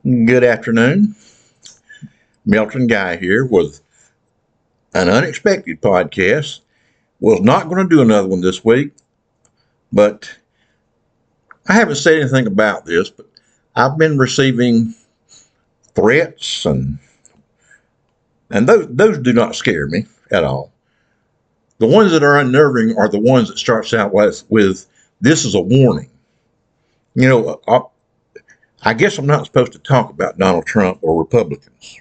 Good afternoon. Milton Guy here with an unexpected podcast. Was not going to do another one this week, but I haven't said anything about this, but I've been receiving threats and those do not scare me at all. The ones that are unnerving are the ones that starts out with this is a warning. I guess I'm not supposed to talk about Donald Trump or Republicans.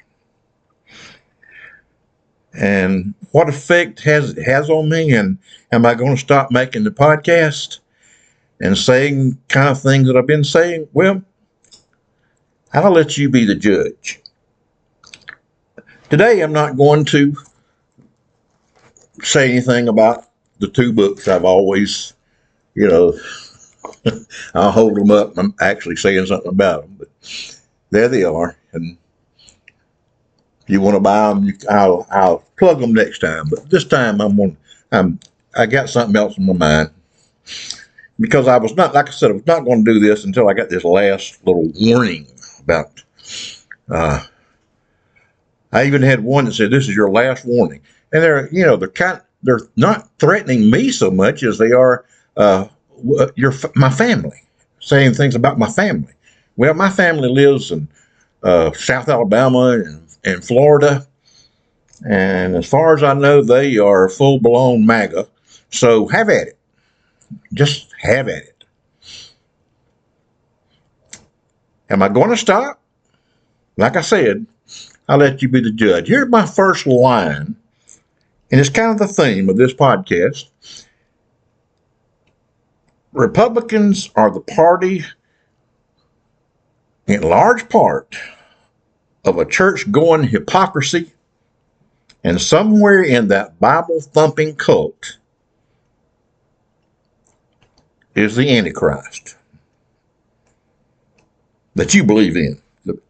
And what effect it has on me, and am I going to stop making the podcast and saying kind of things that I've been saying? Well, I'll let you be the judge. Today, I'm not going to say anything about the two books I've always, I'll hold them up. I'm actually saying something about them, but there they are. And if you want to buy them, I'll plug them next time. But this time I got something else in my mind, because I was not going to do this until I got this last little warning about. I even had one that said, "This is your last warning," and they're not threatening me so much as they are my family, saying things about my family. Well, my family lives in South Alabama and Florida, and as far as I know, they are full-blown MAGA. So have at it. Just have at it. Am I going to stop? Like I said, I'll let you be the judge. Here's my first line, and it's kind of the theme of this podcast. Republicans are the party, in large part, of a church-going hypocrisy, and somewhere in that Bible-thumping cult is the Antichrist that you believe in,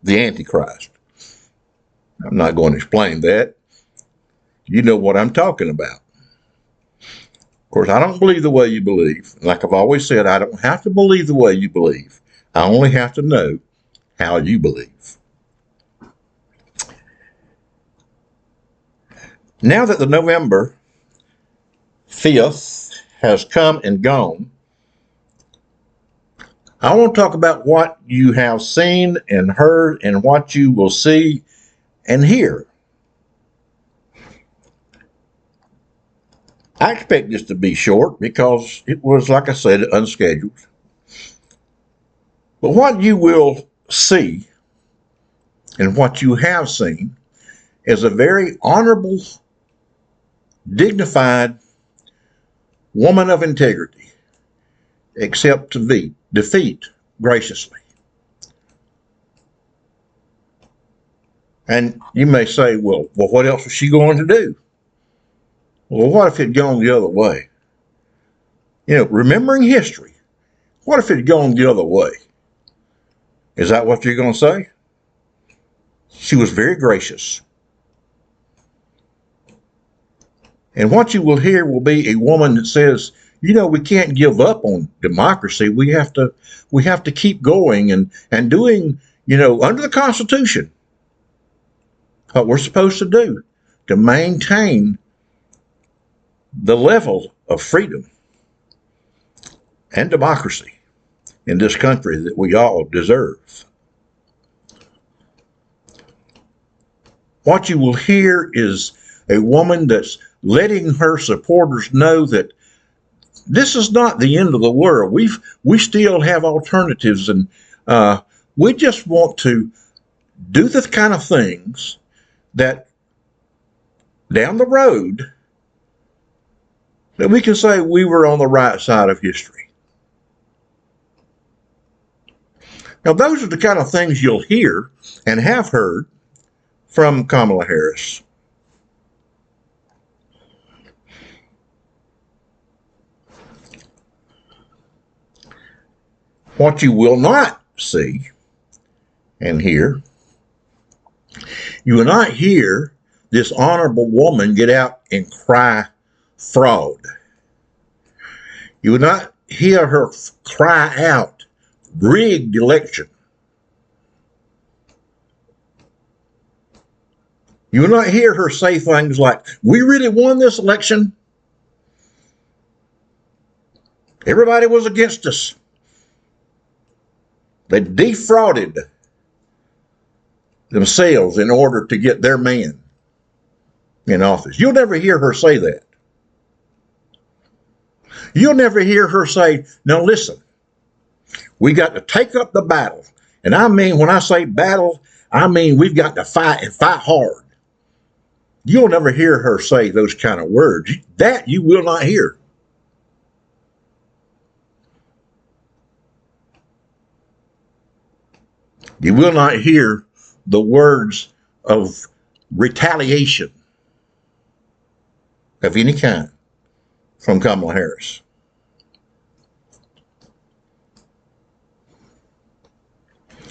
the Antichrist. I'm not going to explain that. You know what I'm talking about. Of course, I don't believe the way you believe. Like I've always said, I don't have to believe the way you believe. I only have to know how you believe. Now that the November 5th has come and gone, I want to talk about what you have seen and heard and what you will see and hear. I expect this to be short because it was, like I said, unscheduled. But what you will see and what you have seen is a very honorable, dignified woman of integrity accept defeat graciously. And you may say, well, what else was she going to do? Well, what if it had gone the other way? Remembering history, what if it had gone the other way? Is that what you're going to say? She was very gracious. And what you will hear will be a woman that says, we can't give up on democracy. We have to keep going and doing, under the Constitution, what we're supposed to do to maintain the level of freedom and democracy in this country that we all deserve. What you will hear is a woman that's letting her supporters know that this is not the end of the world. We still have alternatives, and we just want to do the kind of things that down the road that we can say we were on the right side of history. Now, those are the kind of things you'll hear and have heard from Kamala Harris. What you will not see and hear, you will not hear this honorable woman get out and cry fraud. You will not hear her cry out rigged election. You will not hear her say things like, we really won this election. Everybody was against us. They defrauded themselves in order to get their man in office. You'll never hear her say that. You'll never hear her say, now listen, we got to take up the battle. And I mean, when I say battle, I mean we've got to fight and fight hard. You'll never hear her say those kind of words. That you will not hear. You will not hear the words of retaliation of any kind from Kamala Harris.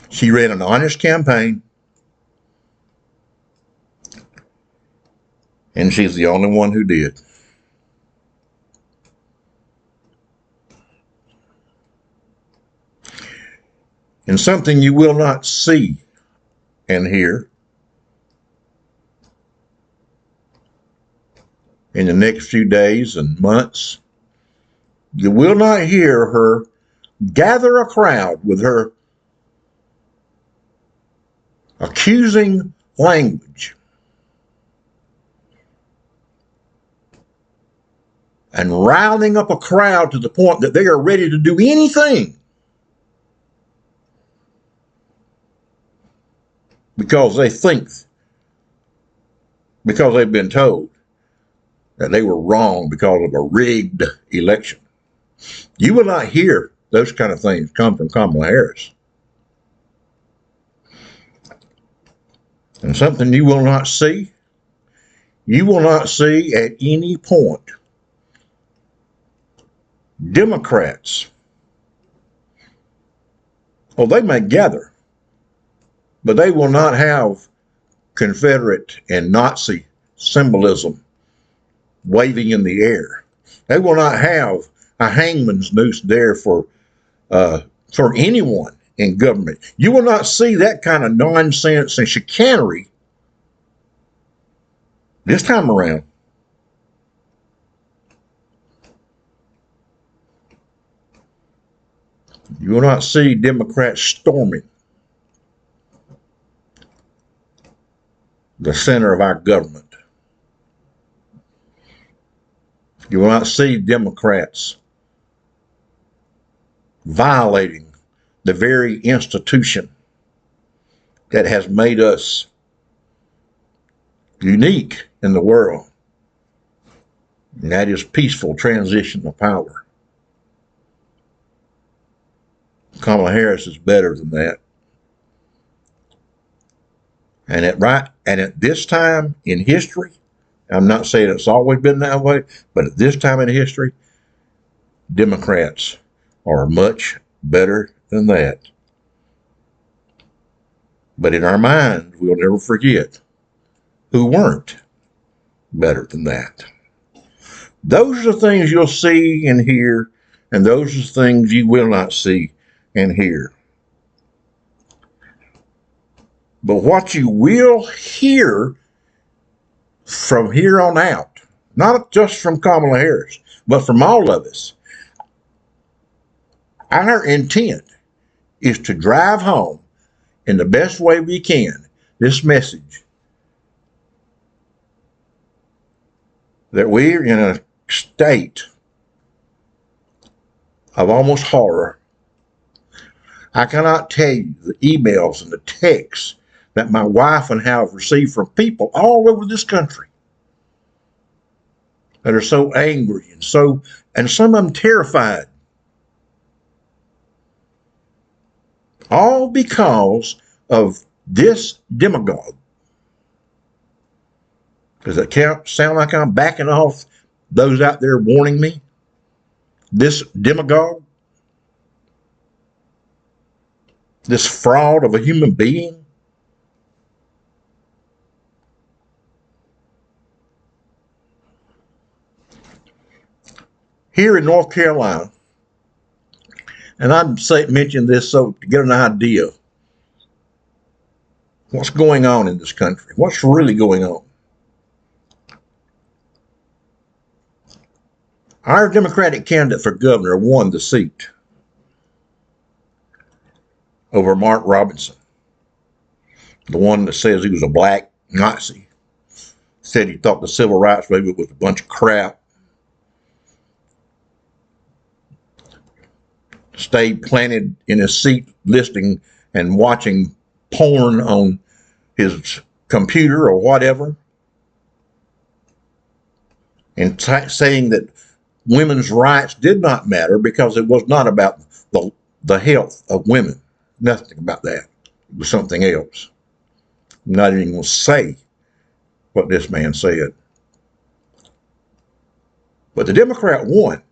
She ran an honest campaign, and she's the only one who did. And something you will not see and hear in the next few days and months, you will not hear her gather a crowd with her accusing language and riling up a crowd to the point that they are ready to do anything because they think, because they've been told that they were wrong because of a rigged election. You will not hear those kind of things come from Kamala Harris. And something you will not see at any point. Democrats, they may gather, but they will not have Confederate and Nazi symbolism waving in the air. They will not have a hangman's noose there for anyone in government. You will not see that kind of nonsense and chicanery this time around. You will not see Democrats storming the center of our government. You will not see Democrats violating the very institution that has made us unique in the world, and that is peaceful transition of power. Kamala Harris is better than that. And at this time in history, I'm not saying it's always been that way, but at this time in history, Democrats are much better than that. But in our mind, we'll never forget who weren't better than that. Those are the things you'll see and hear, and those are the things you will not see and hear. But what you will hear from here on out, not just from Kamala Harris, but from all of us, our intent is to drive home in the best way we can this message that we're in a state of almost horror. I cannot tell you the emails and the texts that my wife and I have received from people all over this country that are so angry and some of them terrified. All because of this demagogue. Does it sound like I'm backing off those out there warning me? This demagogue? This fraud of a human being? Here in North Carolina, and I'd mention this so to get an idea What's going on in this country? What's really going on? Our Democratic candidate for governor won the seat over Mark Robinson, the one that says he was a black Nazi, said he thought the civil rights movement was a bunch of crap, stayed planted in his seat listening and watching porn on his computer or whatever, and saying that women's rights did not matter because it was not about the health of women. Nothing about that. It was something else. I'm not even going to say what this man said. But the Democrat won.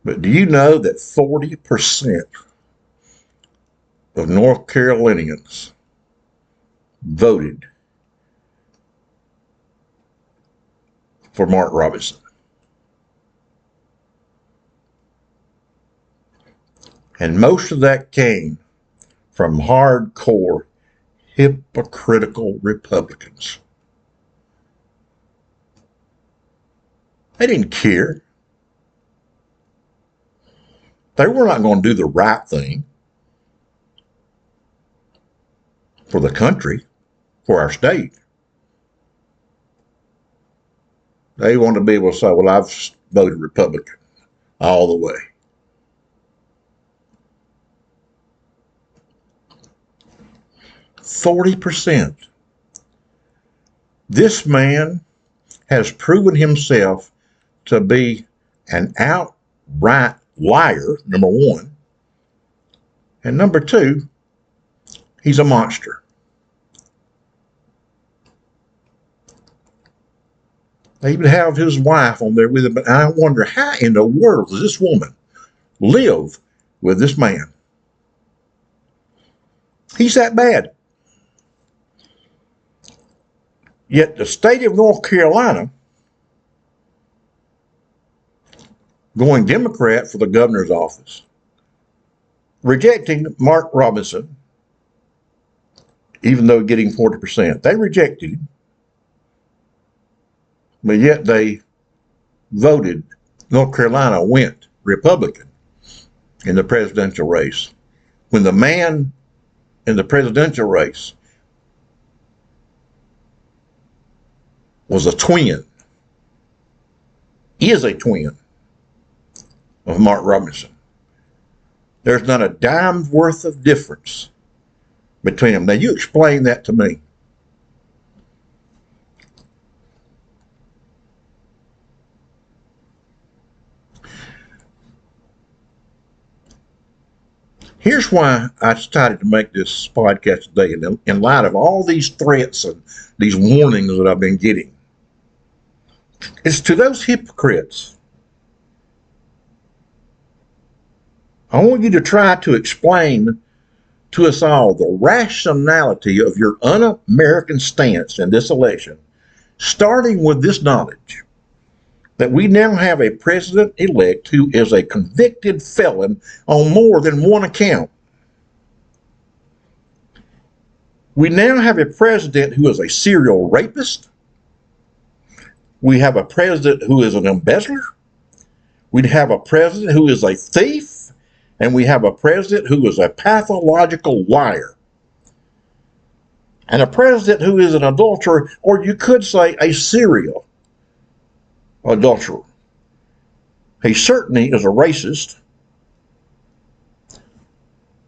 But do you know that 40% of North Carolinians voted for Mark Robinson? And most of that came from hardcore, hypocritical Republicans. They didn't care. They were not going to do the right thing for the country, for our state. They want to be able to say, well, I've voted Republican all the way. %40. This man has proven himself to be an outright liar, number one. And number two, he's a monster. They even have his wife on there with him, but I wonder how in the world does this woman live with this man? He's that bad. Yet the state of North Carolina, going Democrat for the governor's office, rejecting Mark Robinson, even though getting 40%. They rejected him, but yet they voted, North Carolina went Republican in the presidential race. When the man in the presidential race was a twin, is a twin of Mark Robinson. There's not a dime's worth of difference between them. Now, you explain that to me. Here's why I decided to make this podcast today, in light of all these threats and these warnings that I've been getting. It's to those hypocrites. I want you to try to explain to us all the rationality of your un-American stance in this election, starting with this knowledge that we now have a president-elect who is a convicted felon on more than one account. We now have a president who is a serial rapist. We have a president who is an embezzler. We have a president who is a thief. And we have a president who is a pathological liar. And a president who is an adulterer, or you could say a serial adulterer. He certainly is a racist.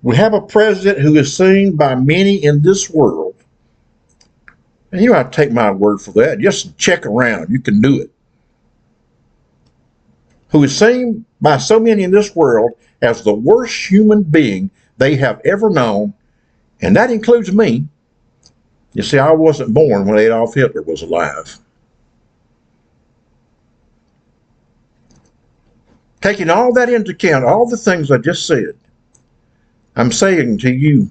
We have a president who is seen by many in this world, and you ought to take my word for that. Just check around. You can do it. Who is seen by so many in this world as the worst human being they have ever known, and that includes me. You see, I wasn't born when Adolf Hitler was alive. Taking all that into account, all the things I just said, I'm saying to you,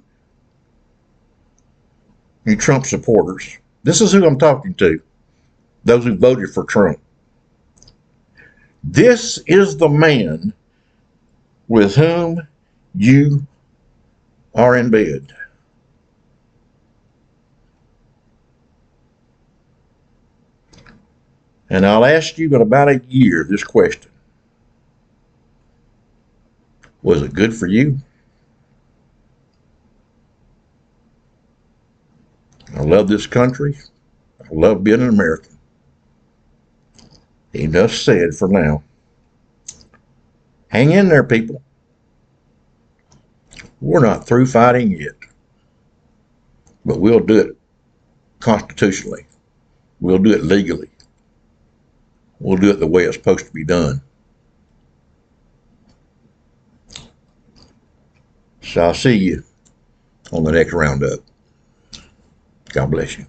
you Trump supporters, this is who I'm talking to, those who voted for Trump. This is the man with whom you are in bed. And I'll ask you in about a year this question. Was it good for you? I love this country. I love being an American. Enough said for now. Hang in there, people. We're not through fighting yet. But we'll do it constitutionally. We'll do it legally. We'll do it the way it's supposed to be done. So I'll see you on the next roundup. God bless you.